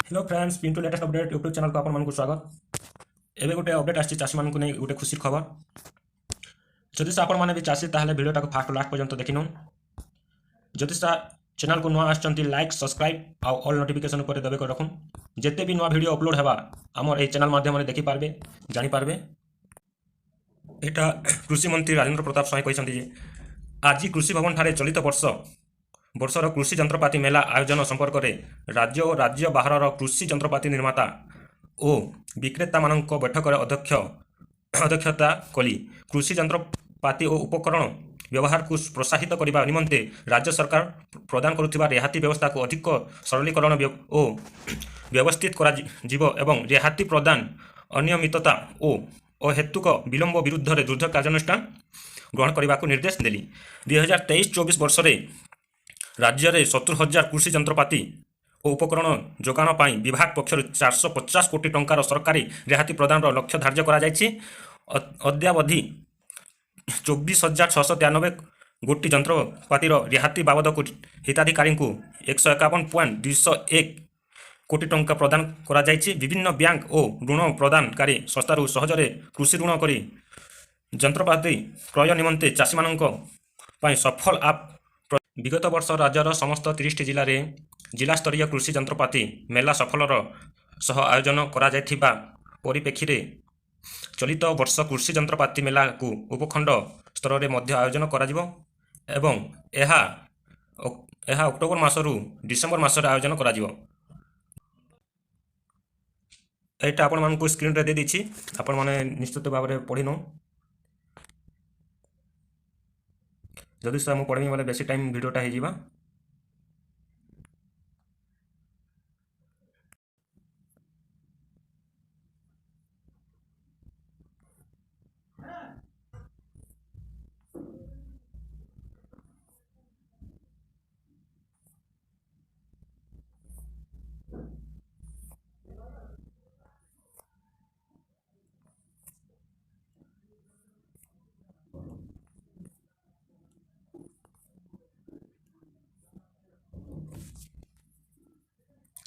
Hello friends, Pintu latest update YouTube channel को आपण स्वागत। एवं गोटे अपडेट आसी चाषी मानक नहीं गोटे खुशी खबर। जदि आपण मैंने भी चाषी ताहले वीडियोटा को फास्ट लास्ट पर्यंत देखिनु। जदि चैनल को नुआ आछंती लाइक सब्सक्राइब आउ ऑल नोटिफिकेशन ऊपर दबे कर रखुन। जेते भी नुआ वीडियो अपलोड हेबा आमर ए चैनल माध्यम देखि पारबे जानि पारबे। एटा कृषि मंत्री राजेंद्र प्रताप स्वाई कहते जे आज कृषि भवन ठारे चलित वर्षर कृषि जंत्रपाति मेला आयोजन संपर्क में राज्य और राज्य बाहर कृषि जंत्रपाति निर्माता और विक्रेता मानक बैठक अध्यक्षता कली। कृषि जंत्रपाति और उपकरण व्यवहार को प्रोत्साहित करने निमंते राज्य सरकार प्रदान करुवा रिहाती व्यवस्था को अधिक सरलीकरण और व्यवस्थित एवं रिहाती प्रदान अनियमितता और हेतुक विलंब विरुद्ध दृढ़ कार्यानुष्ठान ग्रहण करने को निर्देश देली। 2023-24 वर्ष में राज्य में 70,000 कृषि जंत्रपाति और उपकरण जोगाण पाई विभाग पक्षर 450 कोटी टंकार सरकारी रिहाती प्रदान लक्ष्य धार्य करा जायछि। अद्यावधि 24,693 गोटी जंत्रपातिर रिहाती बाबद को हिताधिकारी को 151.201 कोटी टंका प्रदान करा जायछि। विभिन्न बैंक और ऋण प्रदानकारी संस्थार सहजरे कृषि ऋण करी जंत्रपाति क्रय निमंते चाषी मानक पाई सफल आप। विगत वर्ष राज्यर समस्त 30 जिले में जिला स्तरीय कृषि जंत्रपाति मेला सफलर सह आयोजन करा जायथिबा परिप्रेक्षी रे चलित वर्ष कृषि जंत्रपाति मेला को उपखंड स्तर में मध्य आयोजन करा जिवो एवं एहा अक्टोबर मासरू डिसेम्बर मासरे आयोजन करा जिवो। एटा आपण मानकु स्क्रीन रे दे दिछि, आपण माने निश्चित भाव में पढ़ी नो। जदि से मुझे पढ़ी बोले बेसी टाइम वीडियोटा हो जावा।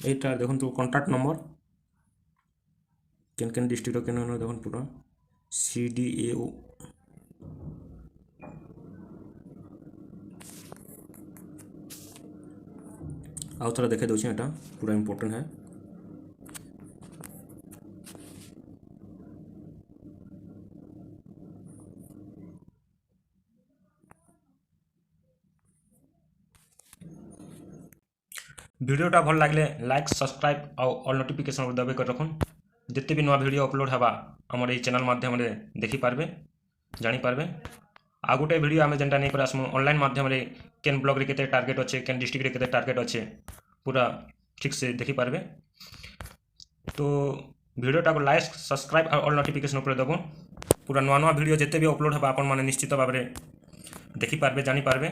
এইটা দেখুন তো কন্ট্যাক্ট নম্বর কেন কেন ডিস্ট্রিক্ট কেন দেখুন পুরো CDAO आउ थोड़ा देखे दूसरी एटा पूरा इम्पोर्टेंट है। वीडियोटा भल लगे लाइक सब्सक्राइब आउ ऑल नोटिफिकेशन दबे कर रखुन। जिते भी नुआ वीडियो अपलोड हेबा आमर ये चैनल माध्यम देखी पारबे जानी पारबे। आ गोटे वीडियो आम जेनटा नहीं आसमु ऑनलाइन माध्यम केन ब्लॉग रे केते टार्गेट अच्छे केन डिस्ट्रिक्ट रे केते टार्गेट अच्छे पूरा ठीक से देखी पारबे। तो वीडियोटा को लाइक सब्सक्राइब और ऑल नोटिफिकेशन ऊपर दबो। पूरा नुआ नुआ वीडियो जिते भी अपलोड हेबा आपण माने निश्चित भाव में देखी पारबे जानी पारबे।